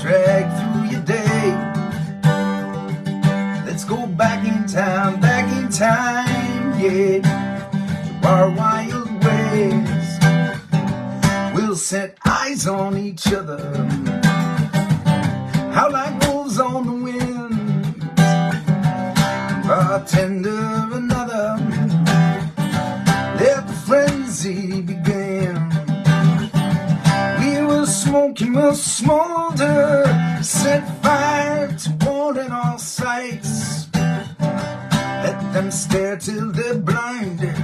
drag through your day. Let's go back in time, yeah, to our wild ways. We'll set eyes on each other, how like wolves on the wind. Bartender, another, let the frenzy begin. We will smoke, you will smolder, set fire to one and all sights. Let them stare till they're blinded,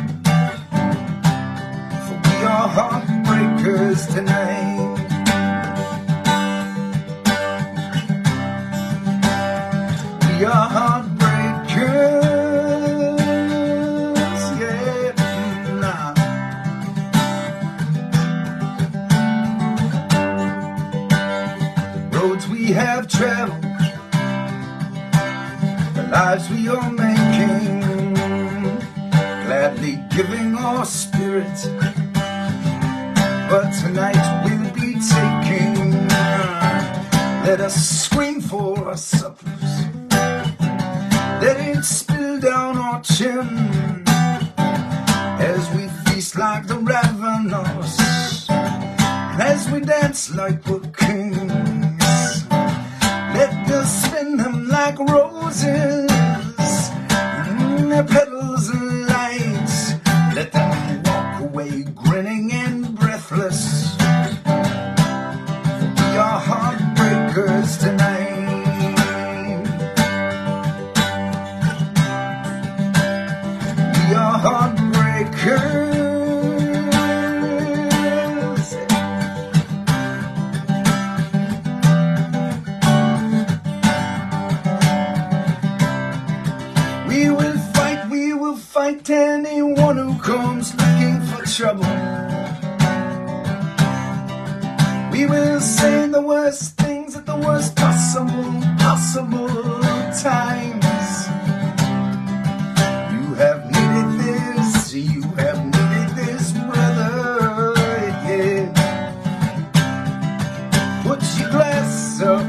for we are heartbreakers tonight. We are heartbreakers, yeah, nah. The roads we have traveled, the lives we are making, gladly giving our spirit, but tonight we'll be taking. Let us scream for our suppers, let it spill down our chin, as we feast like the ravenous, and as we dance like we're kings. Let us spin them like roses, their petals and lights. Let them walk away grinning and breathless. We are heartbreakers tonight. We are heartbreakers. We will fight anyone who comes looking for trouble. We will say the worst things at the worst possible times. You have needed this, you have needed this, brother, yeah. Put your glass up,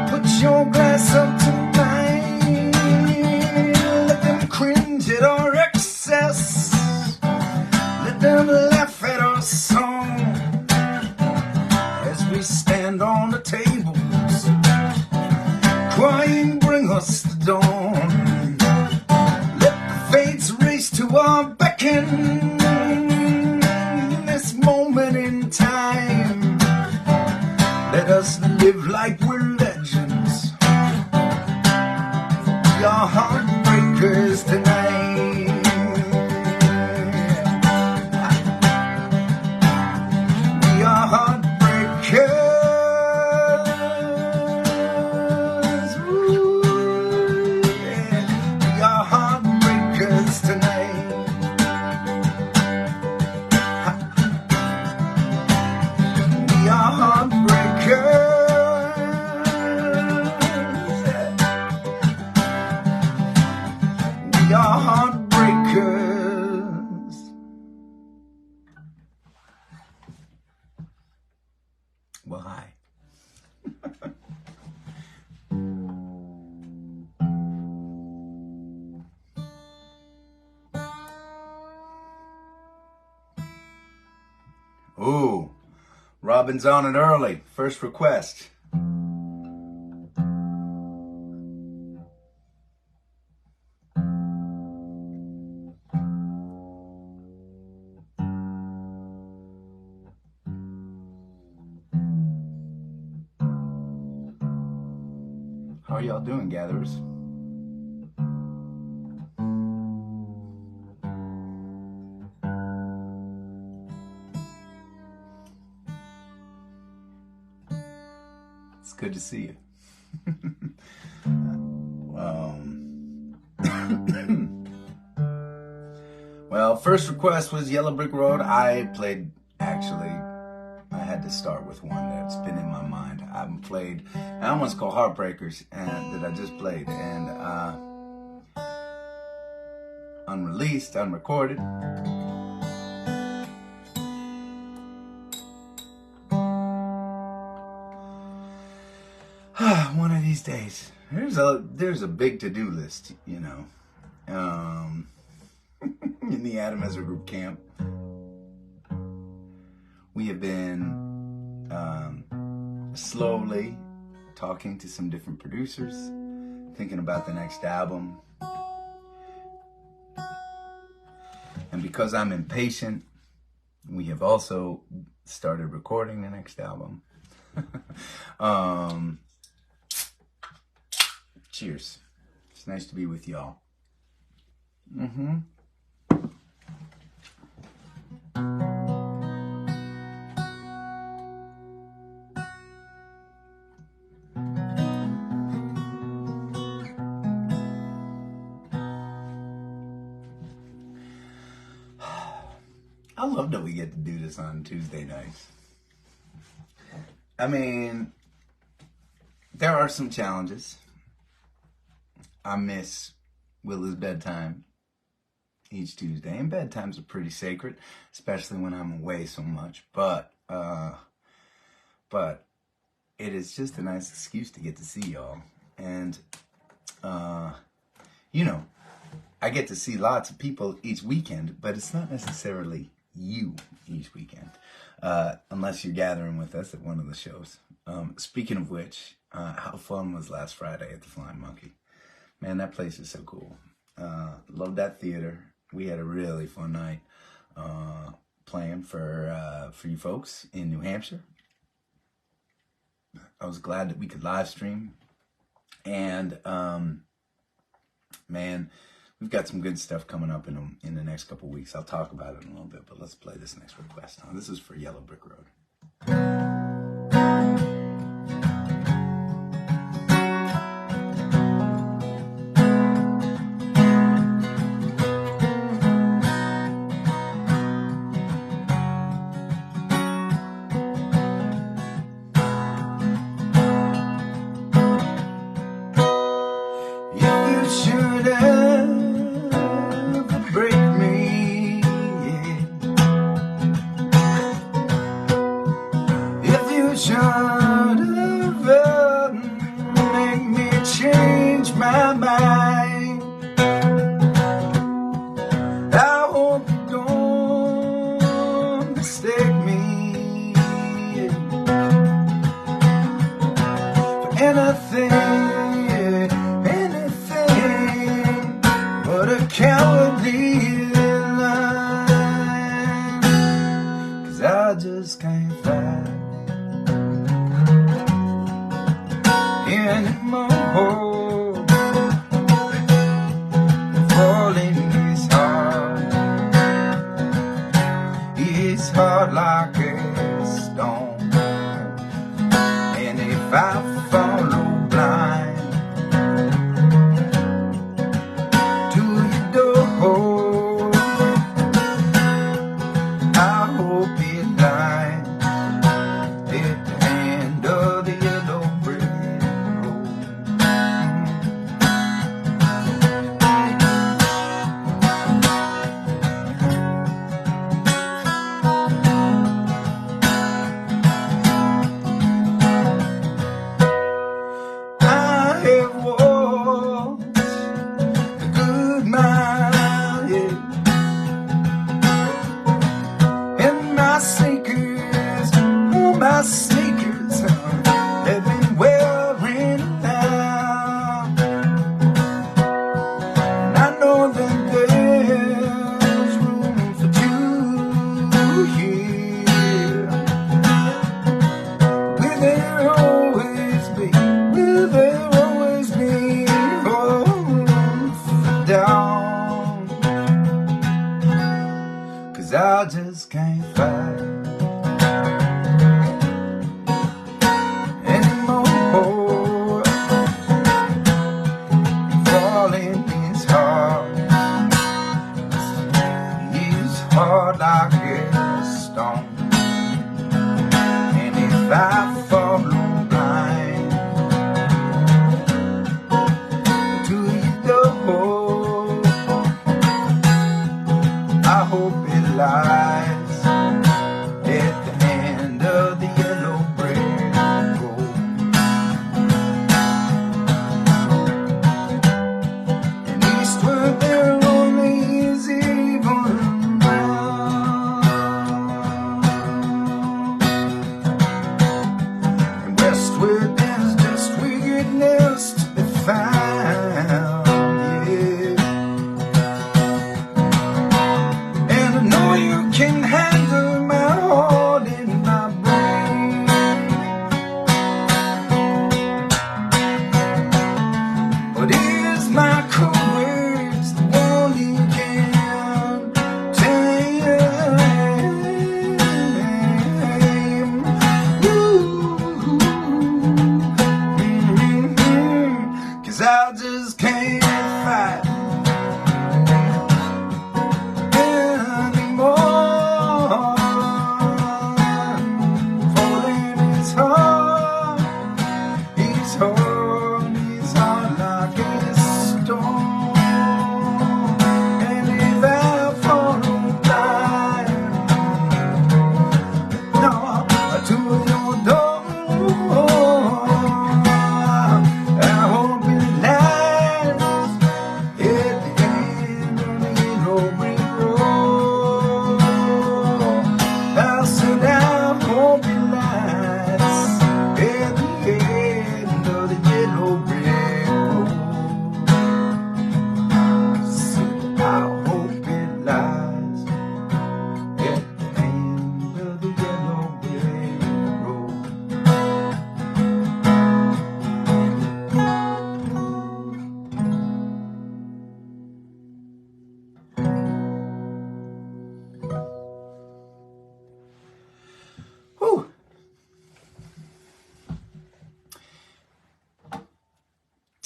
put your glass up to mine. Let them cringe at our excess, let them laugh at our song, as we stand on the tables, crying, bring us the dawn. Let the fates race to our beckon, this moment in time. Let us live like we're legends. We are heartbreakers tonight. We are heartbreakers. Ooh, yeah. We are heartbreakers tonight. We are heartbreakers. We are heartbreakers. Well, hi. Ooh, Robin's on it early. First request. How are y'all doing, gatherers? It's good to see you. Well, first request was Yellow Brick Road. I had to start with one that's been in my mind. I haven't played, and that one's called Heartbreakers, and that I just played, and unreleased, unrecorded. these days. There's a big to-do list, you know. In the Adam Ezra Group camp, we have been slowly talking to some different producers, thinking about the next album. And because I'm impatient, we have also started recording the next album. Cheers. It's nice to be with y'all. I love that we get to do this on Tuesday nights. I mean, there are some challenges. I miss Willa's bedtime each Tuesday, and bedtimes are pretty sacred, especially when I'm away so much. But it is just a nice excuse to get to see y'all, and you know, I get to see lots of people each weekend, but it's not necessarily you each weekend, unless you're gathering with us at one of the shows. Speaking of which, how fun was last Friday at the Flying Monkey? Man, that place is so cool. Love that theater. We had a really fun night playing for you folks in New Hampshire. I was glad that we could live stream. And man, we've got some good stuff coming up in the next couple weeks. I'll talk about it in a little bit, but let's play this next request. This is for Yellow Brick Road. I hope it lies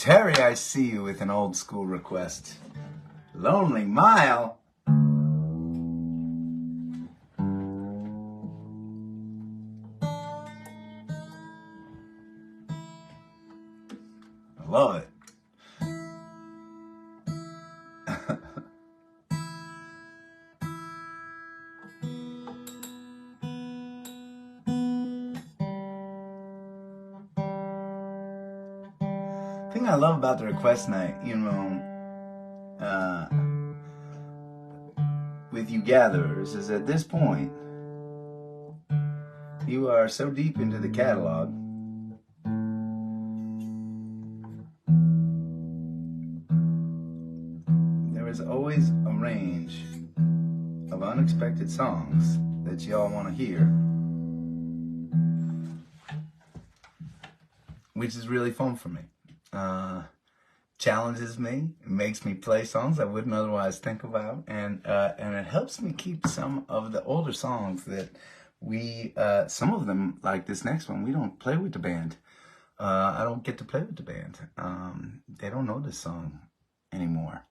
Terry, I see you with an old school request. Lonely Mile. I love it. The thing I love about the request night, you know, with you gatherers, is at this point, you are so deep into the catalog. There is always a range of unexpected songs that y'all want to hear, which is really fun for me. Challenges me, it makes me play songs I wouldn't otherwise think about, and it helps me keep some of the older songs that we, some of them, like this next one, we don't play with the band. I don't get to play with the band. They don't know this song anymore.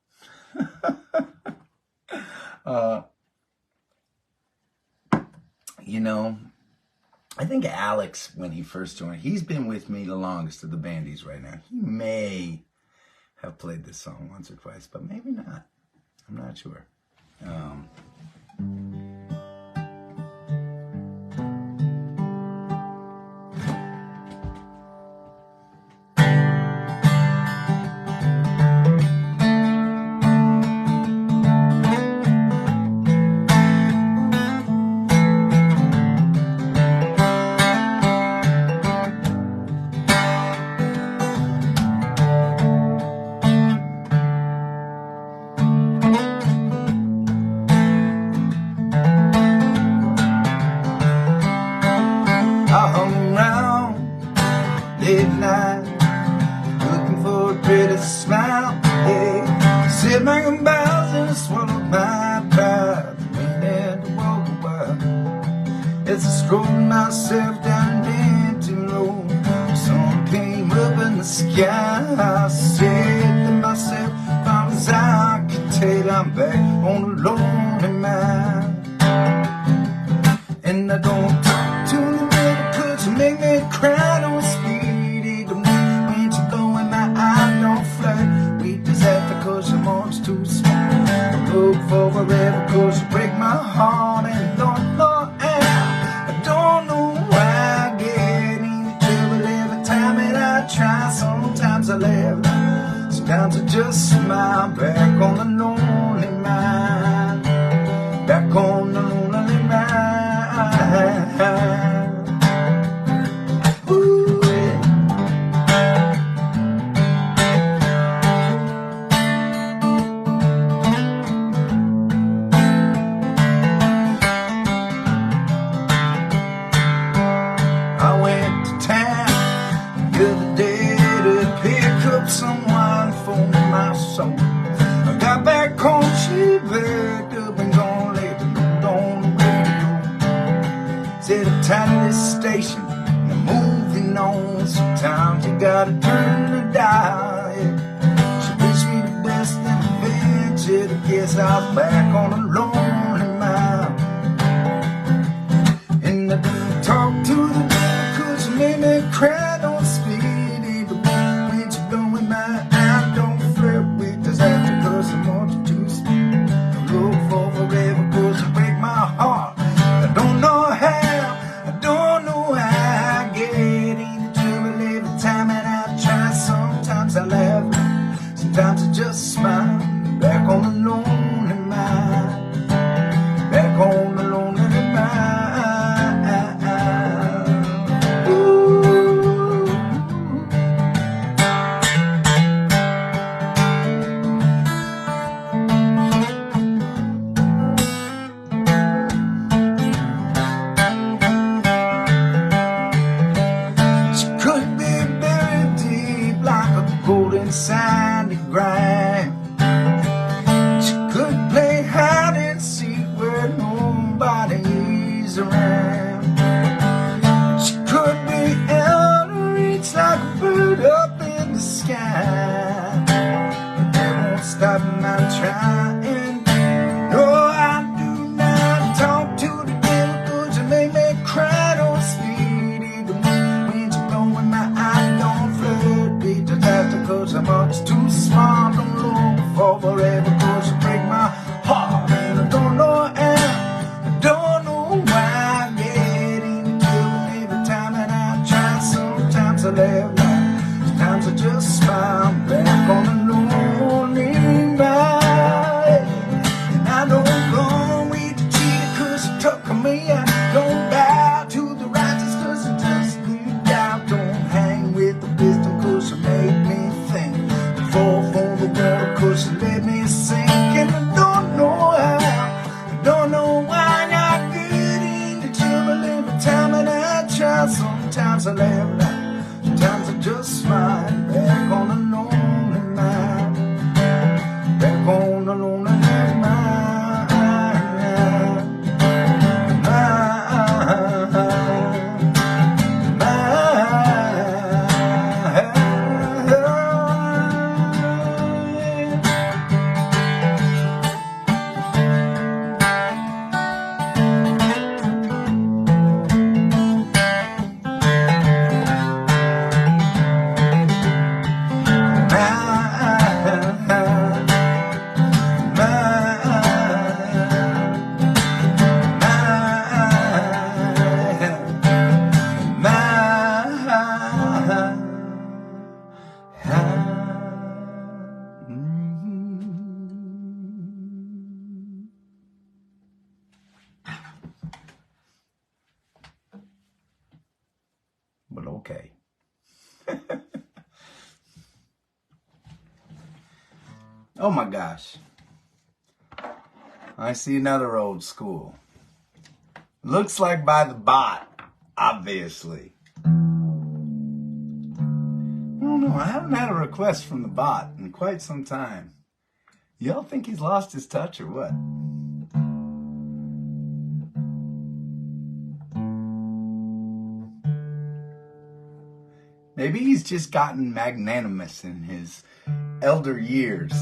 You know, I think Alex, when he first joined, he's been with me the longest of the bandies right now. He may have played this song once or twice, but maybe not. I'm not sure. Late night, looking for a pretty smile. Yeah, sit back and bows and swallow my pride. Meaning to walk a while as I strolled myself down an empty road. The sun came up in the sky. I said to myself, if I was I could tell, I'm back on a lonely mind. And I don't talk to the middle, 'cause you make me cry. Don't speak. Too small. Look for forever, 'cause you break my heart. And I don't know why I get into trouble every time that I try. Sometimes I laugh, sometimes I just smile. Back on the lonely mind, back on the lonely mind. Someone for my soul. I got back home, she backed up and gone, laid the note on the radio. Said I'm tired of this station and I'm moving on. Sometimes you gotta turn the dial. Yeah. She wished me the best and eventually I guess I was back on a lonely mile. And I didn't talk to the girl 'cause she made me cry. Don't speak. Sometimes I just smile, back on the lonely mind. trying. No, I do not talk to the devil, 'cause you make me cry, don't speed. Even when you blow in my eye, don't flood me to death, 'cause I'm much too smart. Don't look for forever, 'cause you break my heart. And I don't know how, I don't know why I get into it every time that I try. Sometimes I laugh loud, sometimes I just smile back on the lonely night. And I don't go with the cheater, 'cause you took me. I don't bow to the righteous, 'cause you just leave out. Don't hang with the wisdom, 'cause you made me think. Fall for the water, 'cause you let me sink. And I don't know how, I don't know why I get into trouble every time that I try. Sometimes I laugh loud, sometimes I just smile back on the lonely night. Back on the lonely night. But okay. Oh my gosh. I see another old school. Looks like by the bot, obviously. I don't know, I haven't had a request from the bot in quite some time. Y'all think he's lost his touch or what? Maybe he's just gotten magnanimous in his elder years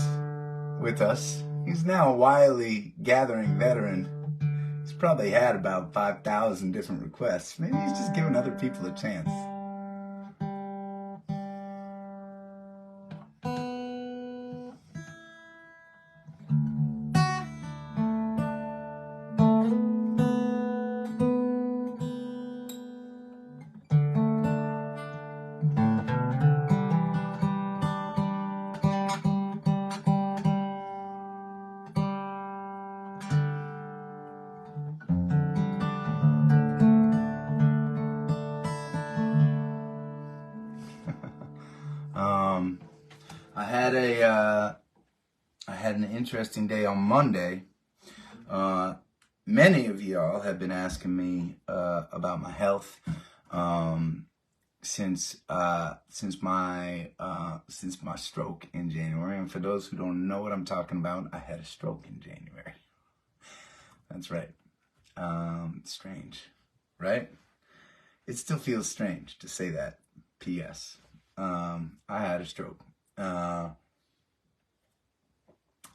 with us. He's now a wily gathering veteran. He's probably had about 5,000 different requests. Maybe he's just giving other people a chance. I had an interesting day on Monday. Many of y'all have been asking me about my health since my stroke in January. And for those who don't know what I'm talking about, I had a stroke in January. That's right. Strange, right? It still feels strange to say that. P.S. I had a stroke.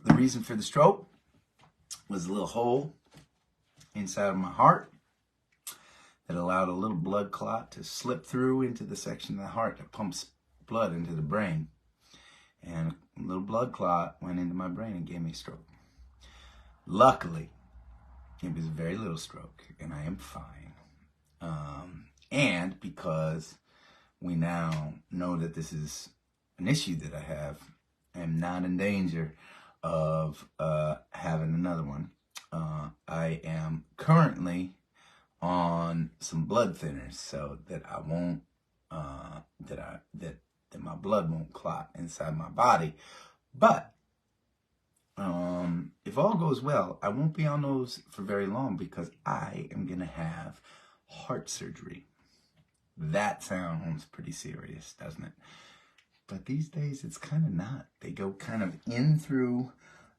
The reason for the stroke was a little hole inside of my heart that allowed a little blood clot to slip through into the section of the heart that pumps blood into the brain. And a little blood clot went into my brain and gave me a stroke. Luckily, it was a very little stroke, and I am fine. And because we now know that this is an issue that I have, I am not in danger of having another one. I am currently on some blood thinners so that I won't that my blood won't clot inside my body. But if all goes well, I won't be on those for very long because I am gonna have heart surgery. That sounds pretty serious, doesn't it? But these days, it's kind of not. They go kind of in through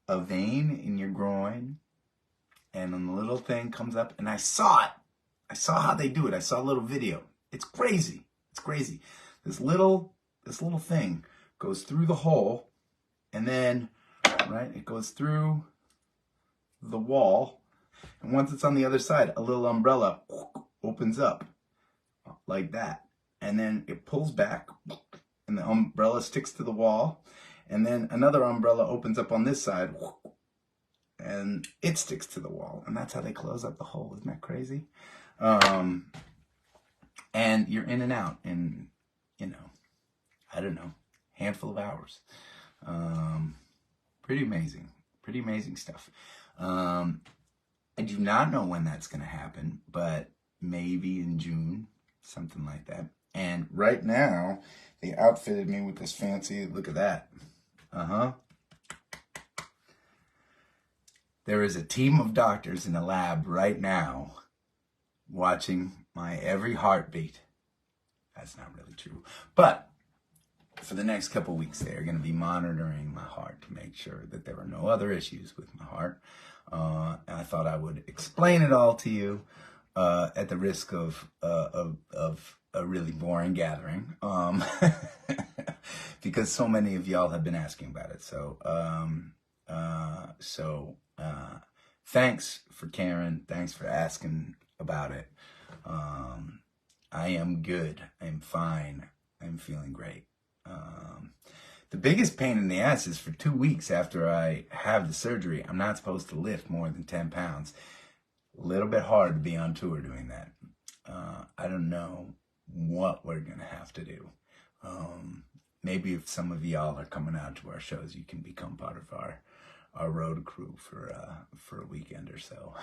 a vein in your groin, and then the little thing comes up, and I saw it. I saw how they do it. I saw a little video. It's crazy. It's crazy. This little thing goes through the hole, and then right? It goes through the wall, and once it's on the other side, a little umbrella opens up like that, and then it pulls back, and the umbrella sticks to the wall, and then another umbrella opens up on this side, and it sticks to the wall, and that's how they close up the hole. Isn't that crazy? And you're in and out in, I don't know, handful of hours. Pretty amazing stuff. I do not know when that's going to happen, but maybe in June, something like that. And right now, they outfitted me with this fancy, look at that. There is a team of doctors in a lab right now watching my every heartbeat. That's not really true. But for the next couple of weeks, they're going to be monitoring my heart to make sure that there are no other issues with my heart. And I thought I would explain it all to you at the risk of a really boring gathering, because so many of y'all have been asking about it. So thanks for caring. Thanks for asking about it. I am good. I'm fine. I'm feeling great. The biggest pain in the ass is for 2 weeks after I have the surgery, I'm not supposed to lift more than 10 pounds. A little bit hard to be on tour doing that. I don't know what we're going to have to do. Maybe if some of y'all are coming out to our shows, you can become part of our road crew for a weekend or so.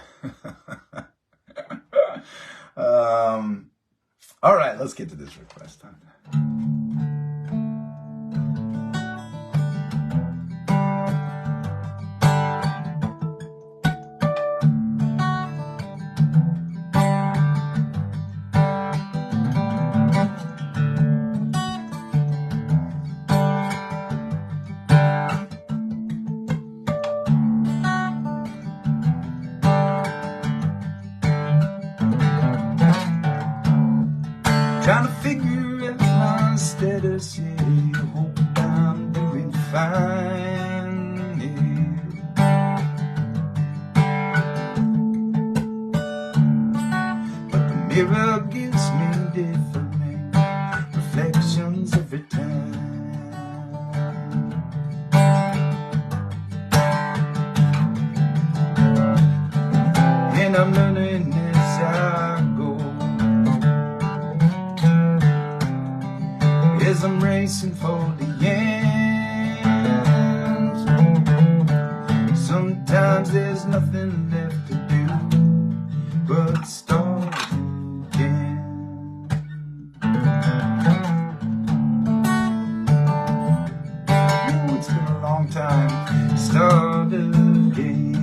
All right, let's get to this request time. Trying to figure out my status, yeah. Hope I'm doing fine, yeah. But the mirror gives me different reflections every time. And I'm learning as I go, as I'm racing for the end. Sometimes there's nothing left to do but start again. Ooh, it's been a long time. Start again.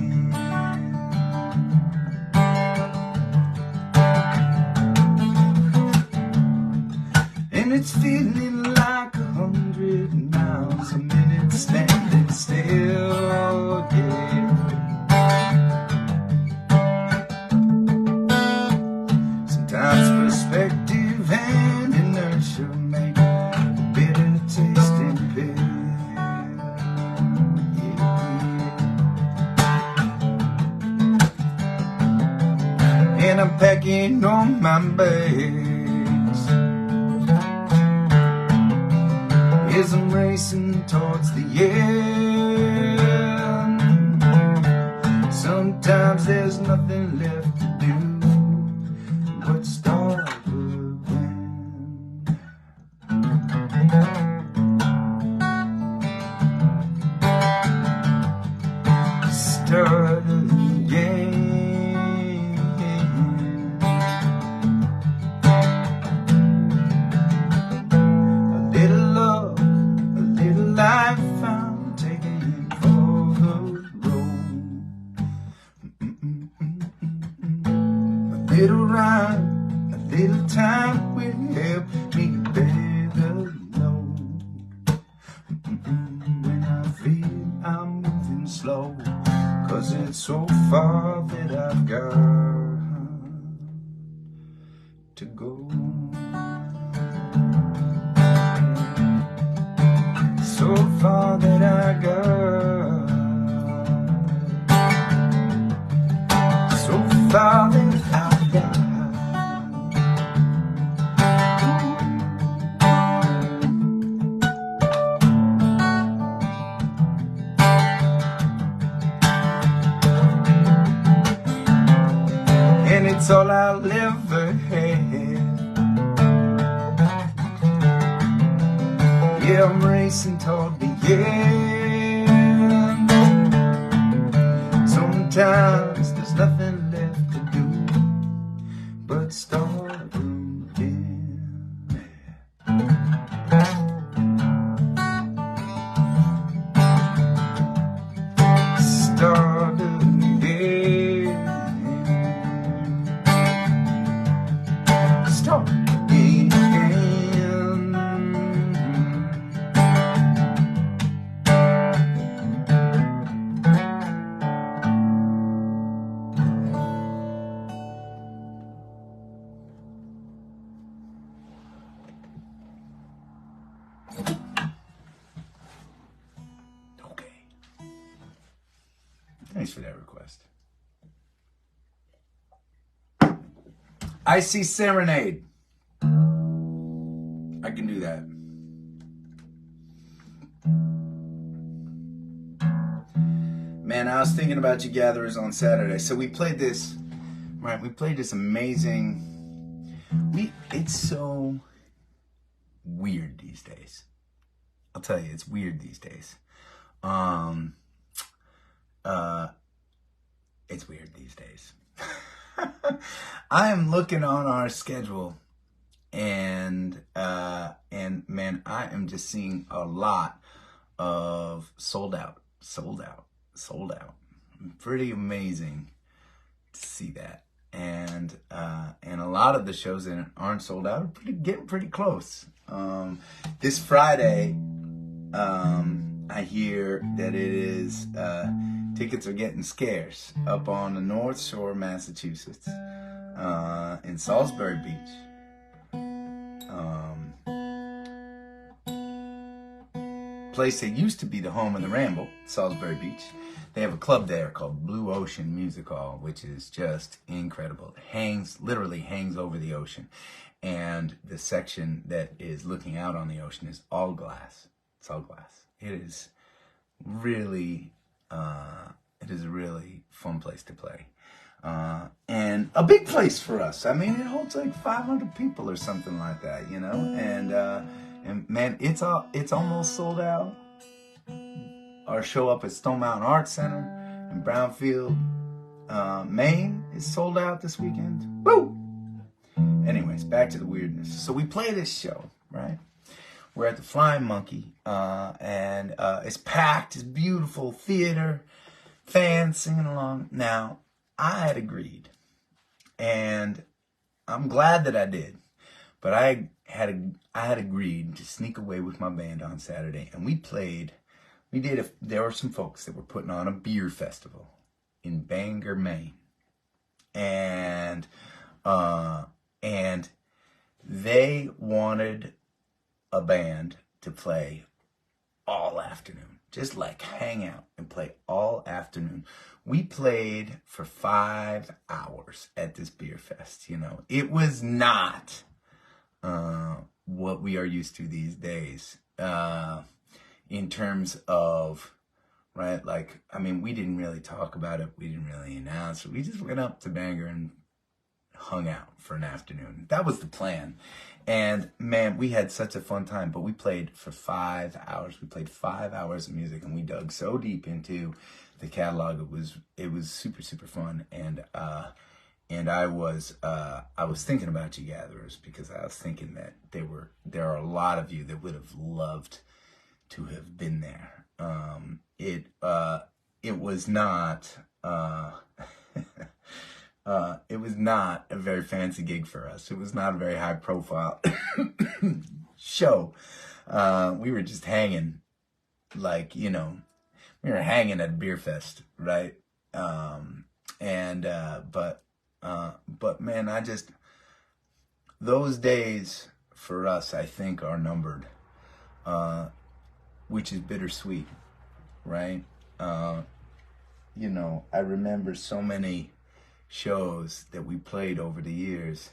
And it's feeling like 100 miles a minute standing still, yeah. Sometimes perspective and inertia make a bitter tasting pill, yeah. And I'm packing on my bags as I'm racing towards the end. Sometimes there's nothing left to do but start again. Start again. Life I'm taking it for the road. A little rhyme, a little time will help me bear the load. When I feel I'm moving slow, 'cause it's so far that I've got to go. So far that I got it's all I'll ever have. Yeah, I'm racing toward the end. Sometimes there's nothing left to do but start again. Start again. Start again. Okay. Thanks for that request. I see Serenade. I can do that. Man, I was thinking about you gatherers on Saturday. So we played this, right? We played this amazing. It's so weird these days. I'll tell you, it's weird these days. It's weird these days. I am looking on our schedule, and man, I am just seeing a lot of sold out. Pretty amazing to see that, and a lot of the shows that aren't sold out are getting pretty close. This Friday, I hear that it is tickets are getting scarce up on the North Shore of Massachusetts, in Salisbury Beach. Place that used to be the home of the Ramble, Salisbury Beach. They have a club there called Blue Ocean Music Hall, which is just incredible. It literally hangs over the ocean. And the section that is looking out on the ocean is all glass. It's all glass. It is really a really fun place to play. And a big place for us. I mean, it holds like 500 people or something like that, you know? And man, it's almost sold out. Our show up at Stone Mountain Arts Center in Brownfield, Maine is sold out this weekend. Woo! Anyways, back to the weirdness. So we play this show, right? We're at the Flying Monkey, and it's packed. It's beautiful theater, fans singing along. Now, I had agreed, and I'm glad that I did, but I had agreed to sneak away with my band on Saturday, and there were some folks that were putting on a beer festival in Bangor, Maine, and they wanted a band to play all afternoon, just like hang out and play all afternoon. We played for 5 hours at this beer fest. You know, it was not what we are used to these days, in terms of, right, like, I mean, we didn't really talk about it, we didn't really announce it, we just went up to Bangor and hung out for an afternoon. That was the plan. And man, we had such a fun time. But we played for 5 hours. We played 5 hours of music, and we dug so deep into the catalog. It was super, super fun. And I was thinking about you gatherers, because I was thinking that there are a lot of you that would have loved to have been there. It was not it was not a very fancy gig for us. It was not a very high profile show. We were just hanging, like, you know, we were hanging at a beer fest, right? But man, those days for us, I think, are numbered, which is bittersweet, right? You know, I remember so many shows that we played over the years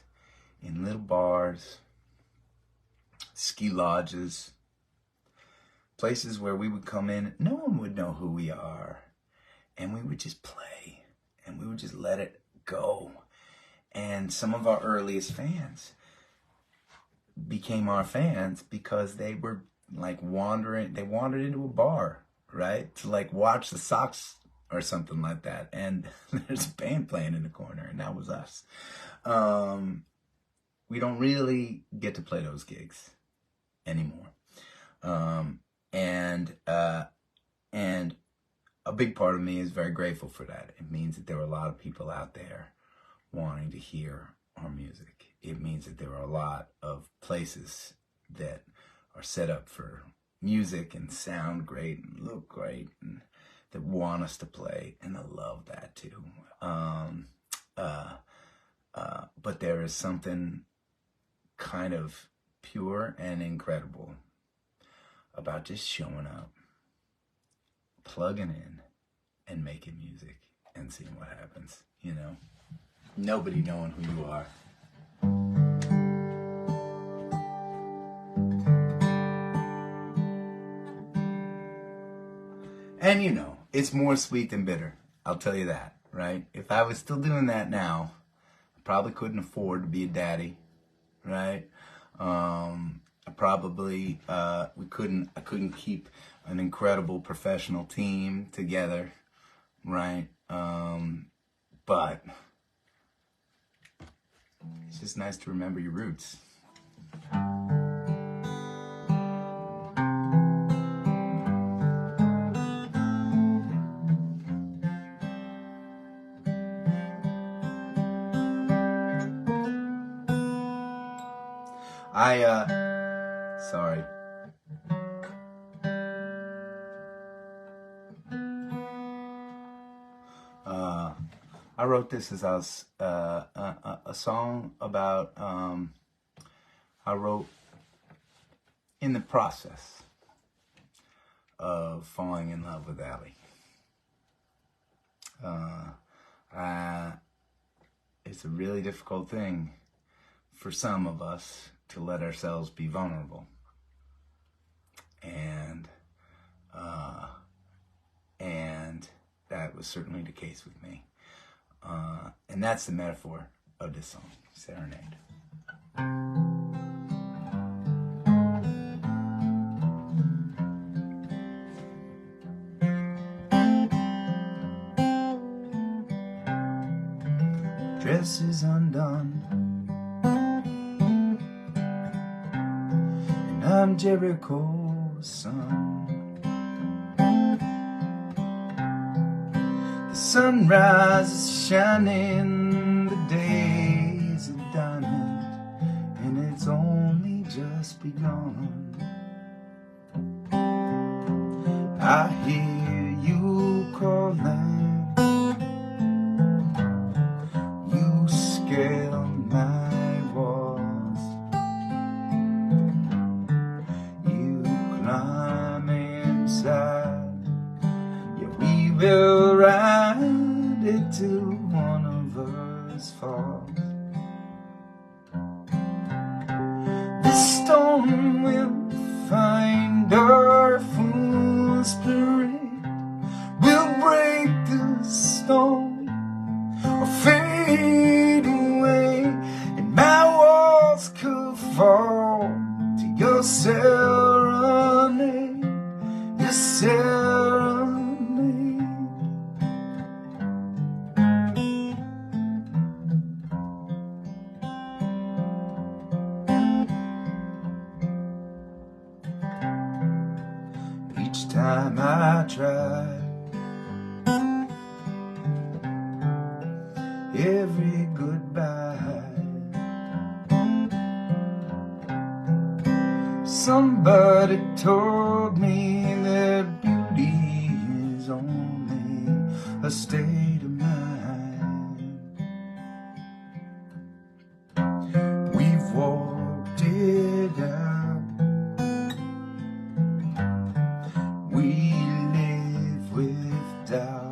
in little bars, ski lodges, places where we would come in, no one would know who we are, and we would just play, and we would just let it go. And some of our earliest fans became our fans because they were like they wandered into a bar, right? To like watch the Sox or something like that. And there's a band playing in the corner, and that was us. We don't really get to play those gigs anymore. And a big part of me is very grateful for that. It means that there are a lot of people out there wanting to hear our music. It means that there are a lot of places that are set up for music and sound great and look great and that want us to play, and I love that too. But there is something kind of pure and incredible about just showing up, plugging in, and making music and seeing what happens, you know? Nobody knowing who you are. And you know, it's more sweet than bitter. I'll tell you that, right? If I was still doing that now, I probably couldn't afford to be a daddy, right? I couldn't keep an incredible professional team together, right? But it's just nice to remember your roots. Sorry. I wrote this as a song about, I wrote in the process of falling in love with Allie. It's a really difficult thing for some of us to let ourselves be vulnerable. And that was certainly the case with me. And that's the metaphor of this song, Serenade. Dress is undone, and I'm Jericho's son. The sunrise is shining, the day's a diamond, and it's only just begun. I hear you calling, you scale my walls, you climb inside, yeah, we will ride it till one of us falls. The storm will find our full spirit, we'll break the storm or fade away, and my walls could fall to your serenade, your serenade. Each time I try, every goodbye, somebody told me that beauty is only a state of mind. We've walked it out, we live with doubt.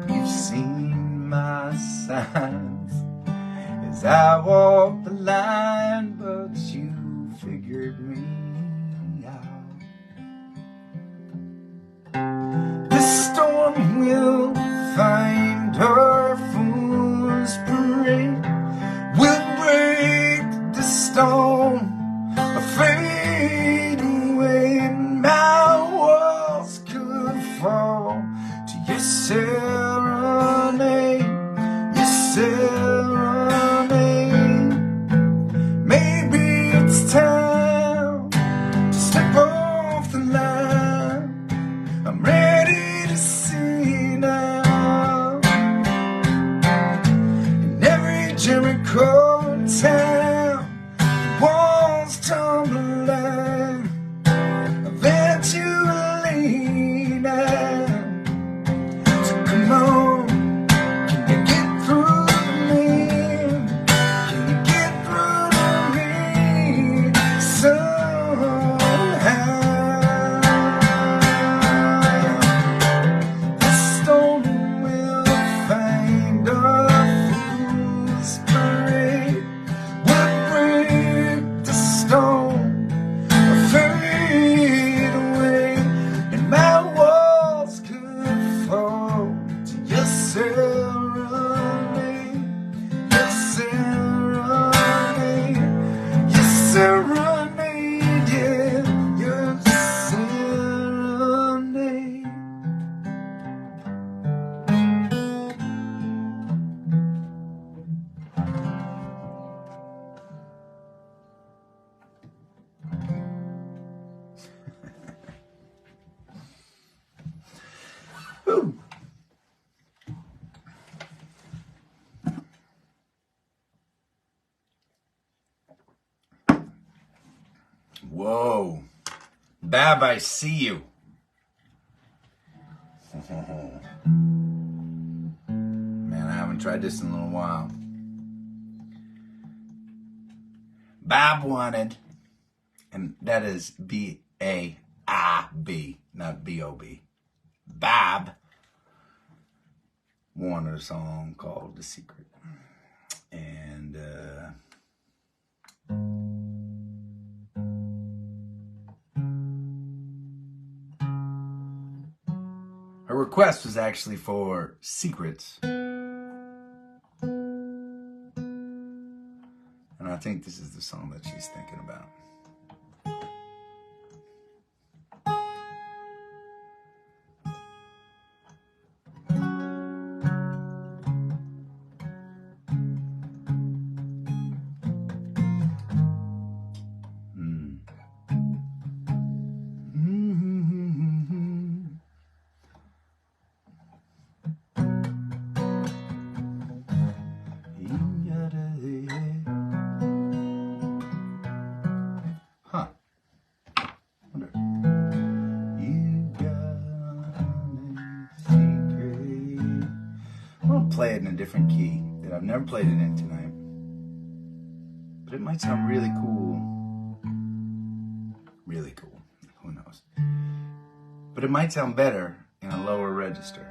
You've seen my signs as I walk the line, but you figured me out. walls tumbling, eventually now. So come on, can you get through to me? Can you get through to me somehow? The storm will find a fool's parade, would break the stone or fade away, and my walls could fall to your serenade, your serenade, your serenade, yeah, your serenade. Ooh. Whoa. Bab, I see you. Man, I haven't tried this in a little while. Bab wanted, and that is B-A-I-B, not B-O-B. Bab wanted a song called The Secret. And her request was actually for Secrets. And I think this is the song that she's thinking about. Play it in a different key that I've never played it in tonight, but it might sound really cool. Really cool, who knows? But it might sound better in a lower register,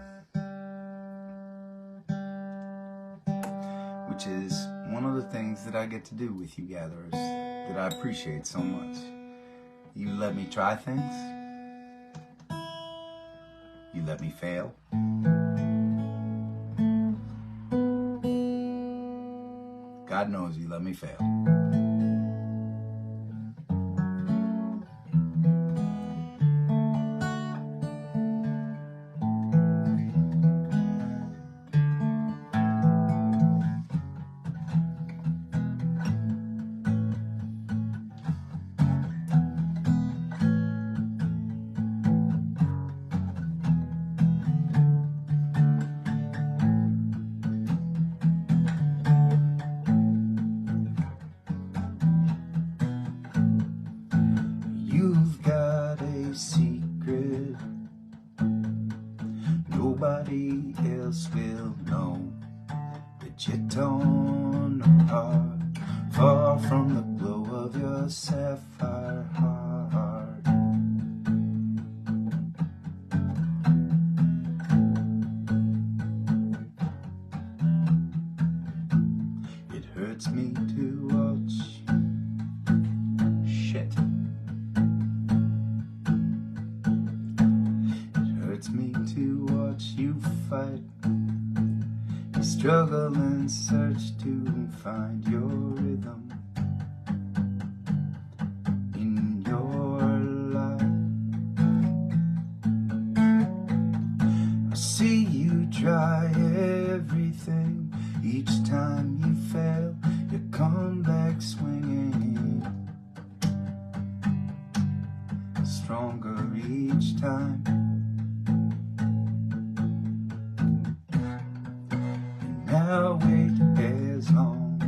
which is one of the things that I get to do with you gatherers that I appreciate so much. You let me try things, you let me fail. God knows you let me fail. Secret nobody else will know, that you're torn apart, far from the glow of your sapphire heart. It hurts me to watch shit. Me to watch you fight, you struggle and search to find your rhythm in your life. I see you try everything, each time you fail, you come back swinging, stronger each time. Now wait as long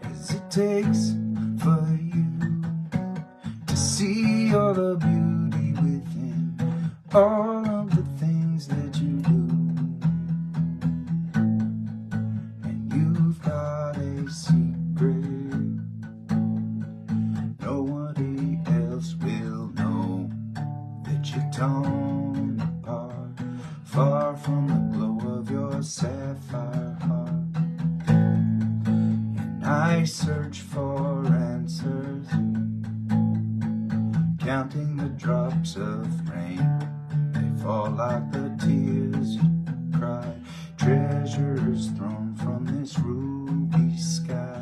as it takes for you to see all the beauty within all of the things that you do. And you've got a secret nobody else will know, that you're torn apart, far from the glow of your sapphire heart. And I search for answers, counting the drops of rain. They fall like the tears you cry, treasures thrown from this ruby sky.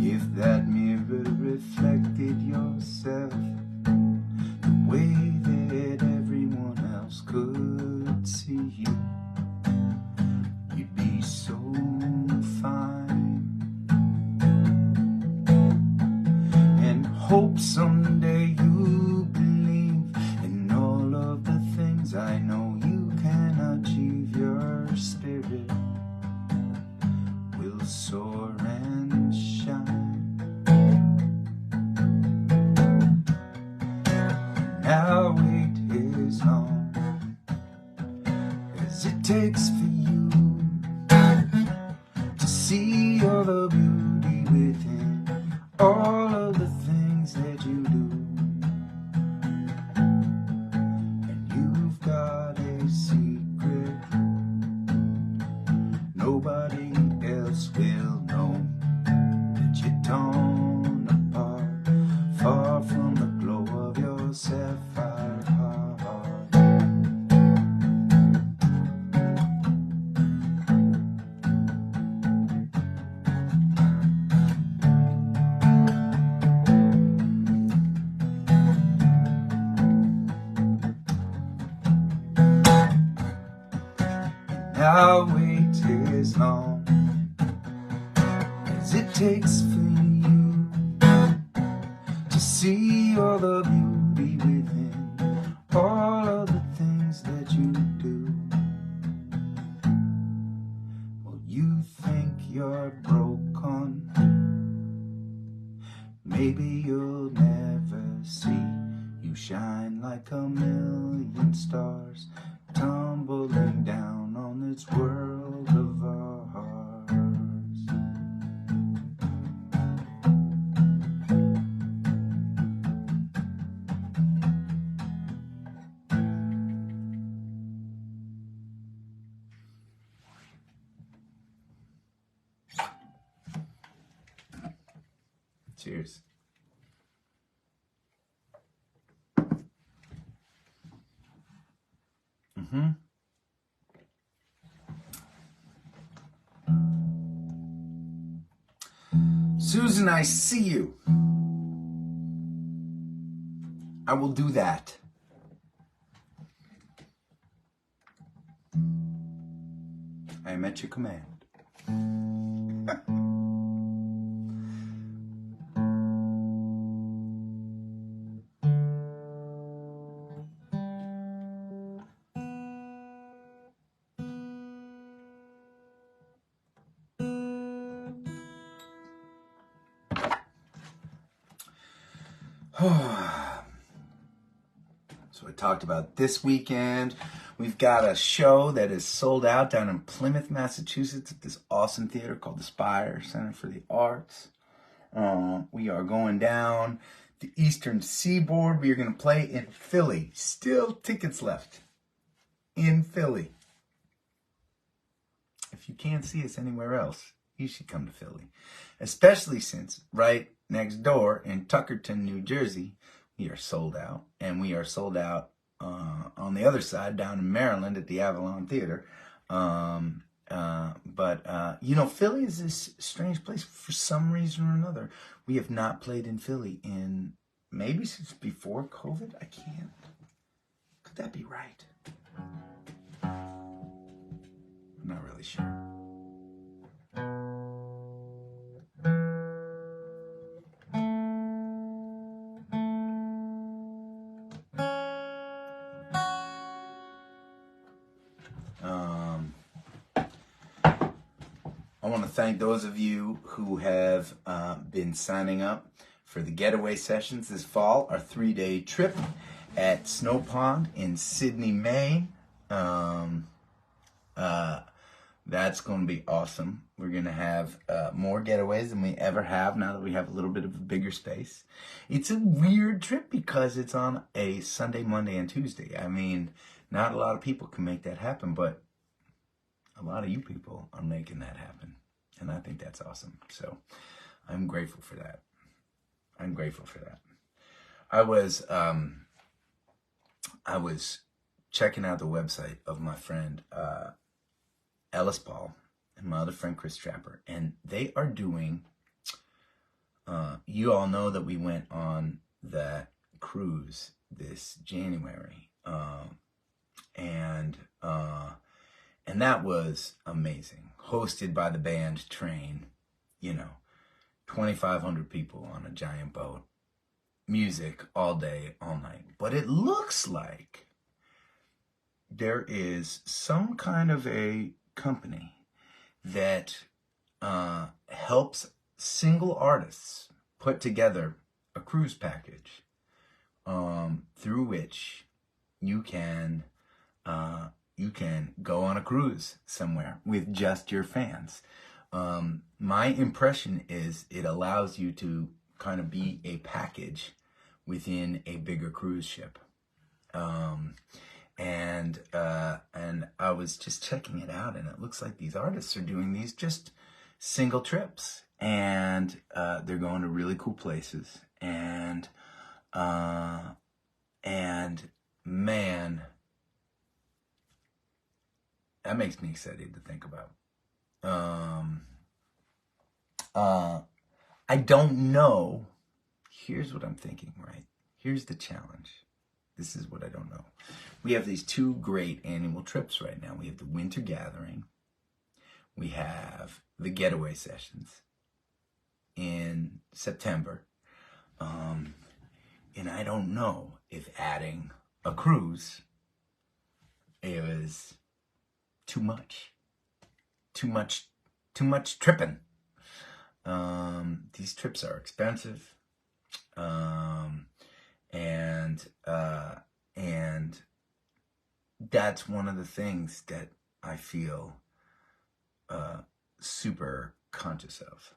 If that mirror reflected yourself the way that everyone else could see you, you'd be so fine. And hope someday you believe in all of the things I know you can achieve. Your spirit will soar and shine. Now wait is long as it takes for you to see all the beauty within all of the things that you do. And you've got a secret nobody else will know, that you're torn apart, far from the glow of your sapphire heart. Now wait is long as it takes for you to see all the beauty within all of the things that you do. Well, you think you're broken, maybe you'll never see. You shine like a million stars tumbling down on this world of ours. Cheers. Susan, I see you. I will do that. I am at your command. So I talked about this weekend. We've got a show that is sold out down in Plymouth, Massachusetts at this awesome theater called the Spire Center for the Arts. We are going down the Eastern Seaboard. We are going to play in Philly. Still tickets left in Philly. If you can't see us anywhere else, you should come to Philly. Especially since right next door in Tuckerton, New Jersey, we are sold out. And we are sold out on the other side down in Maryland at the Avalon Theater. You know, Philly is this strange place. For some reason or another, we have not played in Philly in maybe since before COVID. I can't. Could that be right? I'm not really sure. I want to thank those of you who have been signing up for the getaway sessions this fall, our 3-day trip at Snow Pond in Sydney, Maine. That's going to be awesome. We're going to have more getaways than we ever have now that we have a little bit of a bigger space. It's a weird trip because it's on a Sunday, Monday, and Tuesday. I mean, not a lot of people can make that happen, but a lot of you people are making that happen. And I think that's awesome. So I'm grateful for that. I'm grateful for that. I was checking out the website of my friend Ellis Paul and my other friend Chris Trapper, and they are doing, you all know that we went on that cruise this January, and that was amazing, hosted by the band Train, 2,500 people on a giant boat, music all day, all night. But it looks like there is some kind of a company that helps single artists put together a cruise package through which you can go on a cruise somewhere with just your fans. My impression is it allows you to kind of be a package within a bigger cruise ship. And I was just checking it out, and it looks like these artists are doing these just single trips, and they're going to really cool places, and man, that makes me excited to think about. I don't know. Here's what I'm thinking, right? Here's the challenge. This is what I don't know. We have these 2 great annual trips right now. We have the Winter Gathering. We have the Getaway Sessions in September. And I don't know if adding a cruise is too much tripping. These trips are expensive. And that's one of the things that I feel super conscious of.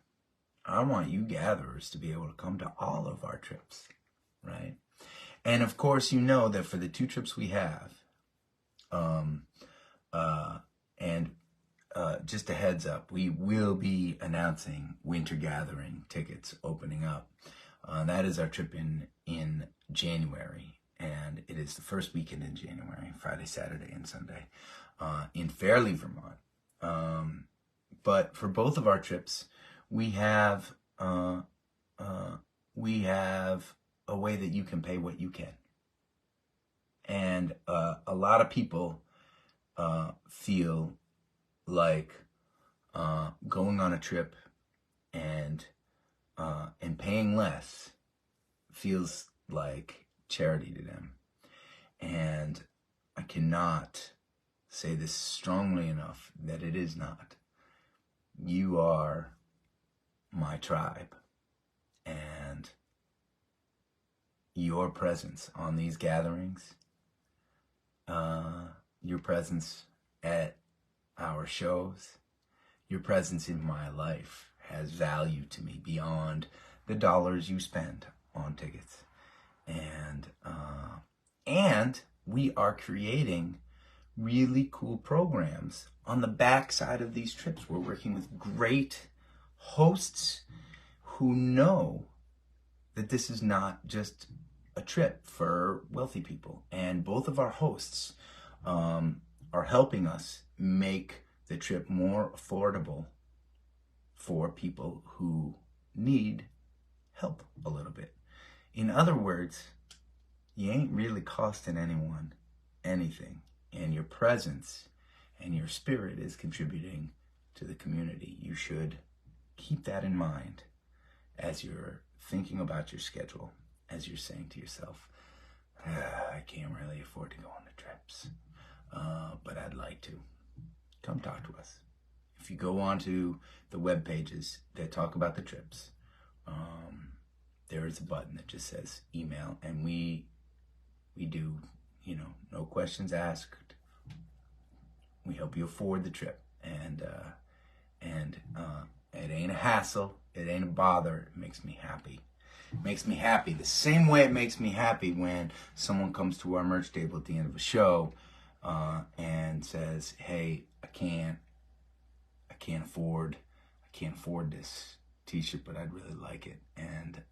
I want you gatherers to be able to come to all of our trips, right? And of course, you know that for the 2 trips we have, just a heads up, we will be announcing Winter Gathering tickets opening up. That is our trip in January, and it is the first weekend in January, Friday, Saturday, and Sunday, in Fairleigh, Vermont. But for both of our trips, we have a way that you can pay what you can, and a lot of people feel like going on a trip and paying less feels like charity to them. And I cannot say this strongly enough that it is not. You are my tribe, and your presence on these gatherings, your presence at our shows, your presence in my life has value to me beyond the dollars you spend on tickets. And we are creating really cool programs on the backside of these trips. We're working with great hosts who know that this is not just a trip for wealthy people. And both of our hosts are helping us make the trip more affordable for people who need help a little bit. In other words, you ain't really costing anyone anything, and your presence and your spirit is contributing to the community. You should keep that in mind as you're thinking about your schedule, as you're saying to yourself, I can't really afford to go on the trips. but I'd like to. Come talk to us. If you go onto the web pages that talk about the trips, there is a button that just says email, and we do, no questions asked. We help you afford the trip, and it ain't a hassle. It ain't a bother. It makes me happy. It makes me happy the same way it makes me happy when someone comes to our merch table at the end of a show and says, "Hey, I can't afford this t-shirt, but I'd really like it," and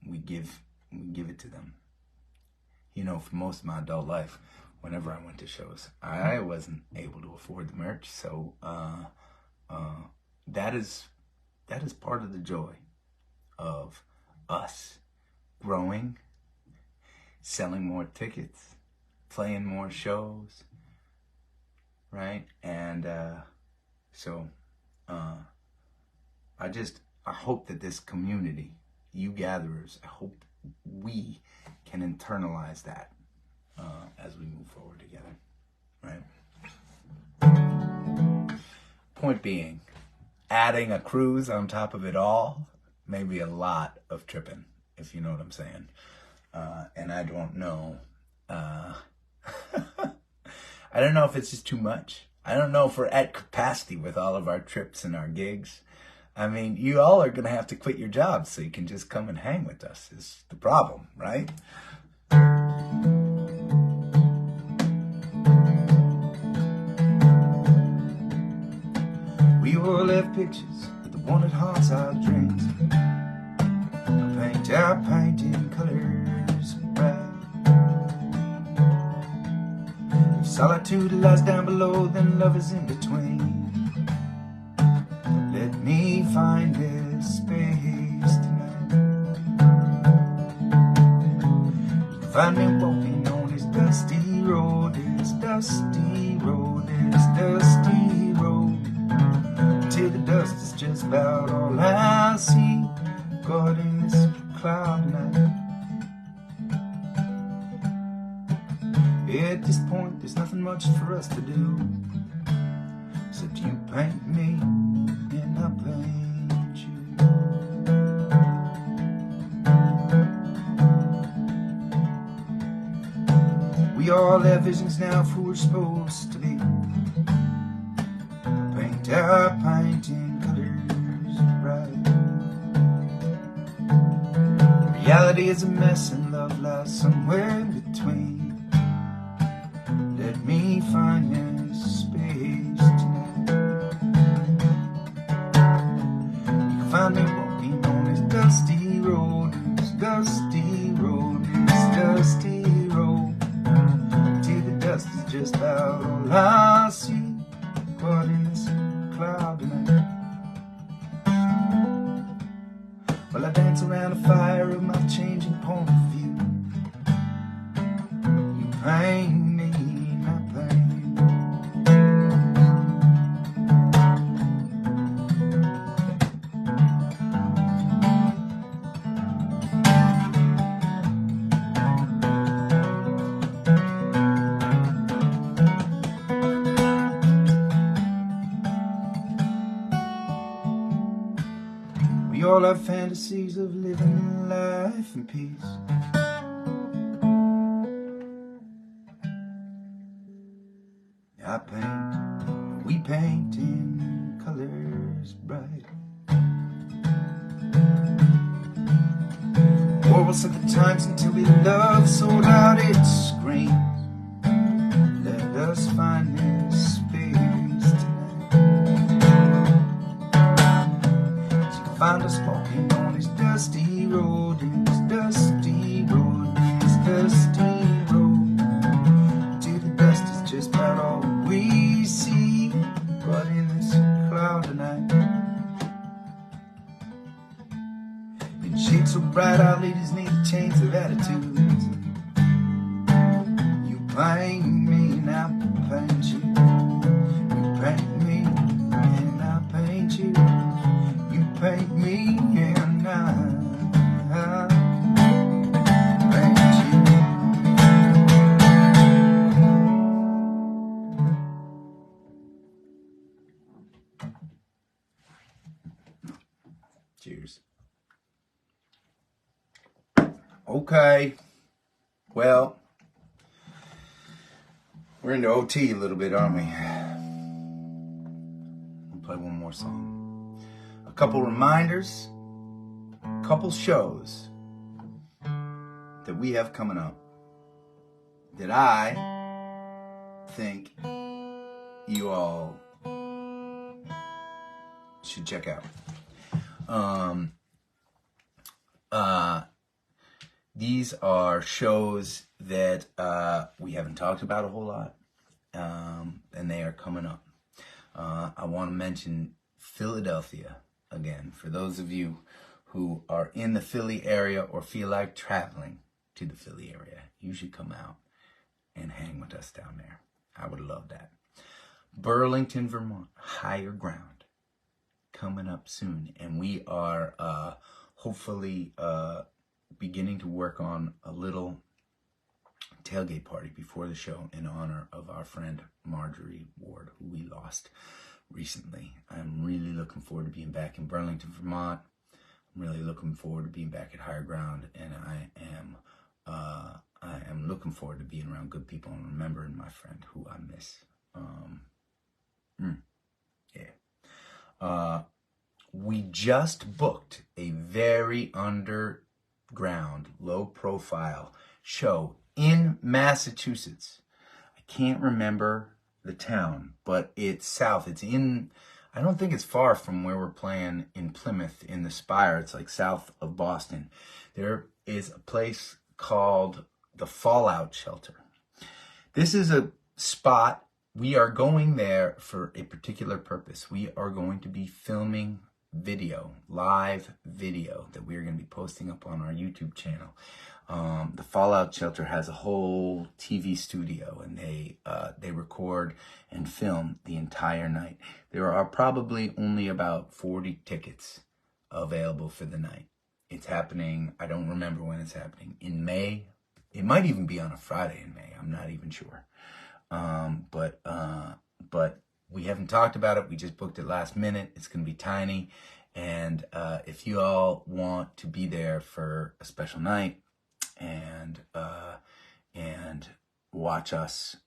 we give it to them. For most of my adult life, whenever I went to shows, I wasn't able to afford the merch, so that is part of the joy of us growing, selling more tickets, playing more shows, right? And so I hope that this community, you gatherers, I hope we can internalize that as we move forward together, right? Point being, adding a cruise on top of it all may be a lot of tripping, if you know what I'm saying. And I don't know. I don't know if it's just too much. I don't know if we're at capacity with all of our trips and our gigs. I mean, you all are going to have to quit your jobs so you can just come and hang with us is the problem, right? We all have pictures of the one that haunts our dreams. I paint our painting colors bright. If solitude lies down below, then love is in between. Let me find this space tonight. You can find me walking on this dusty road, this dusty road, this dusty road, till the dust is just about all I see. Caught in this cloud night. At this point, there's nothing much for us to do, except you paint me and I paint you. We all have visions now of who we're supposed to be. Paint our painting colors bright. Reality is a mess and love lies somewhere in between. Let me find this space tonight. You can find me walking on this dusty road, this dusty road, this dusty road, till the dust is just about all I see. Caught in this cloud tonight. Well, I dance around the fire of my changing point of view. You paint me, I paint. We all have fantasies of living life in peace. I paint, we paint in colors bright. War will set the times until we love so loud it screams. Let us find this space tonight. So you can find us walking on this dusty road, this dusty road, this dusty road, till the dust is just about all we see. But in this cloud tonight, it shades so bright our ladies need a change of attitudes. You paint me and I paint you. You paint me and I paint you. You paint me and I paint you. Cheers. Okay. Well, we're into OT a little bit, aren't we? We'll play one more song. A couple reminders, a couple shows that we have coming up that I think you all should check out. These are shows that we haven't talked about a whole lot, and they are coming up. I want to mention Philadelphia again. For those of you who are in the Philly area or feel like traveling to the Philly area, you should come out and hang with us down there. I would love that. Burlington, Vermont, Higher Ground, coming up soon. And we are hopefully beginning to work on a little tailgate party before the show in honor of our friend Marjorie Ward, who we lost recently. I'm really looking forward to being back in Burlington, Vermont. I'm really looking forward to being back at Higher Ground, and I am looking forward to being around good people and remembering my friend who I miss. We just booked a very underground, low-profile show in Massachusetts. I can't remember the town, but it's south. It's in, I don't think it's far from where we're playing in Plymouth in the Spire. It's like south of Boston. There is a place called the Fallout Shelter. This is a spot. We are going there for a particular purpose. We are going to be filming video, live video that we are going to be posting up on our YouTube channel. The Fallout Shelter has a whole TV studio, and they record and film the entire night. There are probably only about 40 tickets available for the night. It's happening, I don't remember when it's happening, in May. It might even be on a Friday in May. I'm not even sure. But we haven't talked about it. We just booked it last minute. It's going to be tiny. And if you all want to be there for a special night and watch us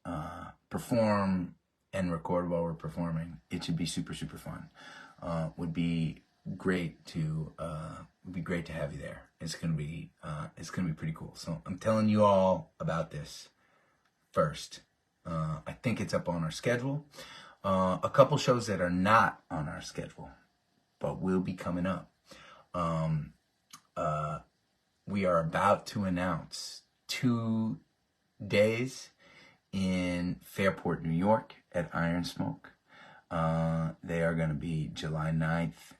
perform and record while we're performing, it should be super, super fun. Would be great to have you there. It's gonna be pretty cool. So I'm telling you all about this first. I think it's up on our schedule. A couple shows that are not on our schedule, but will be coming up. We are about to announce 2 days in Fairport, New York at Iron Smoke. They are going to be July 9th,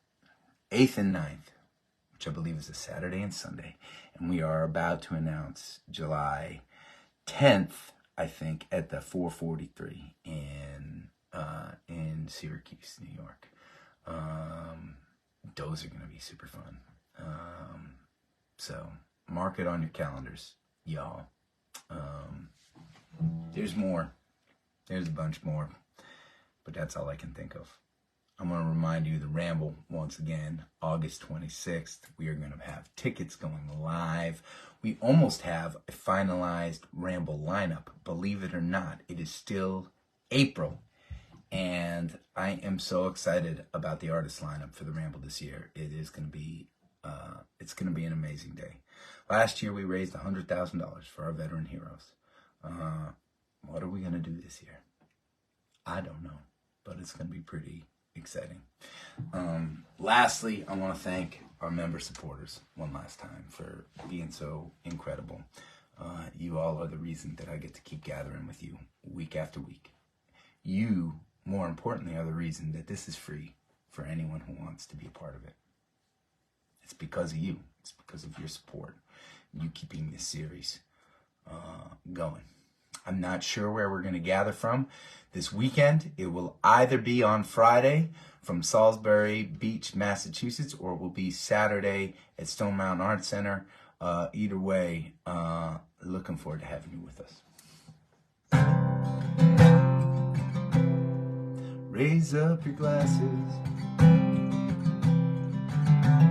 8th and 9th, which I believe is a Saturday and Sunday. And we are about to announce July 10th, I think, at the 443 in Syracuse, New York. Those are going to be super fun. So mark it on your calendars, y'all. There's more. There's a bunch more, but that's all I can think of. I'm going to remind you the Ramble once again, August 26th. We are going to have tickets going live. We almost have a finalized Ramble lineup. Believe it or not, it is still April. And I am so excited about the artist lineup for the Ramble this year. It is going to be, it's going to be an amazing day. Last year we raised $100,000 for our veteran heroes. What are we going to do this year? I don't know, but it's going to be pretty exciting. Lastly, I want to thank our member supporters one last time for being so incredible. You all are the reason that I get to keep gathering with you week after week. You, more importantly, are the reason that this is free for anyone who wants to be a part of it. It's because of you. It's because of your support. You keeping this series going. I'm not sure where we're going to gather from this weekend. It will either be on Friday from Salisbury Beach, Massachusetts, or it will be Saturday at Stone Mountain Art Center. Either way, looking forward to having you with us. Raise up your glasses.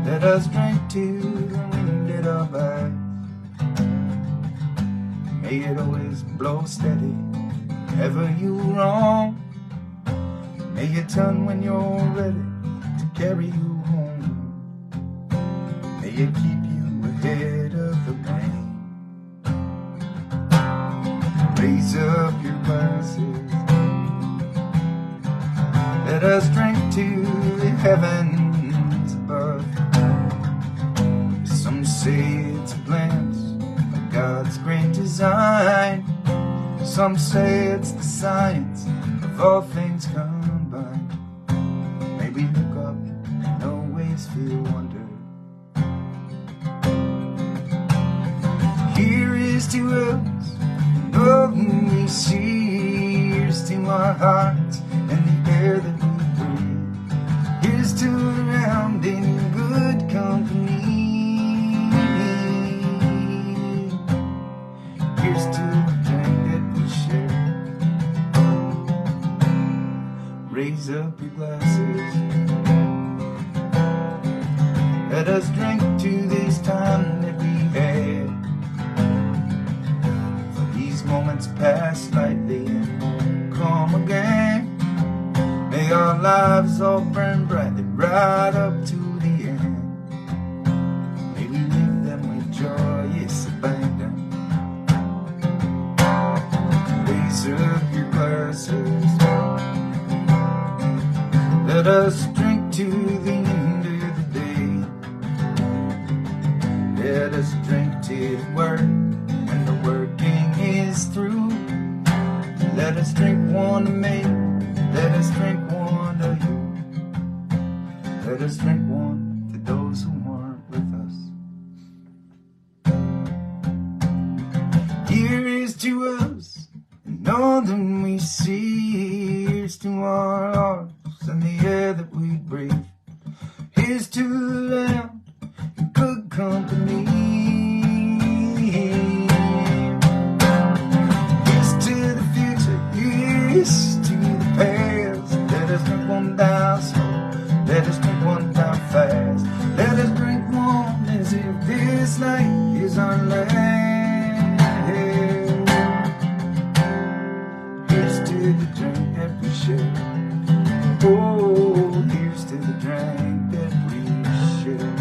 Let us drink to the wind at our backs. May it always blow steady whenever you wrong. May it turn when you're ready to carry you home. May it keep you ahead of the rain. Raise up your glasses. Let us drink to the heavens above. Some say it's a glance of God's great design. Some say it's the science of all things combined. May we look up and always feel wonder. Here is to us, and all we see. Here's to our hearts and the air that we breathe. Here's to around in good company. Here's to the drink that we share. Raise up your glasses. Let us drink to this time that we had. For these moments pass lightly and won't come again. May our lives all burn brightly right up to the end. May we live them with joyous abandon. Raise up your glasses. Let us drink to the end of the day. Let us drink till work when the working is through. Let us drink one to me. Let us drink one to you. Let us drink one to those who aren't with us. Here is to us, and all that we see. Here's to our hearts and the air that we breathe. Here's to the land and good company. Here's to the future. Here's to the past. Let us drink one down slow. Let us drink one down fast. Let us drink one as if this night is our last. Here's to the drink that we share. Oh, here's to the drink that we share.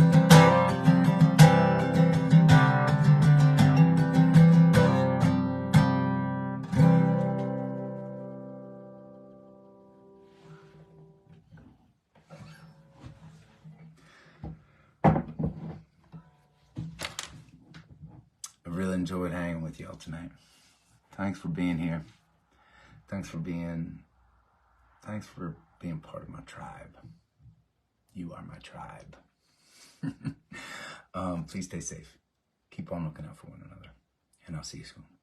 I really enjoyed hanging with y'all tonight. Thanks for being here. Thanks for being part of my tribe. You are my tribe. Please stay safe. Keep on looking out for one another. And I'll see you soon.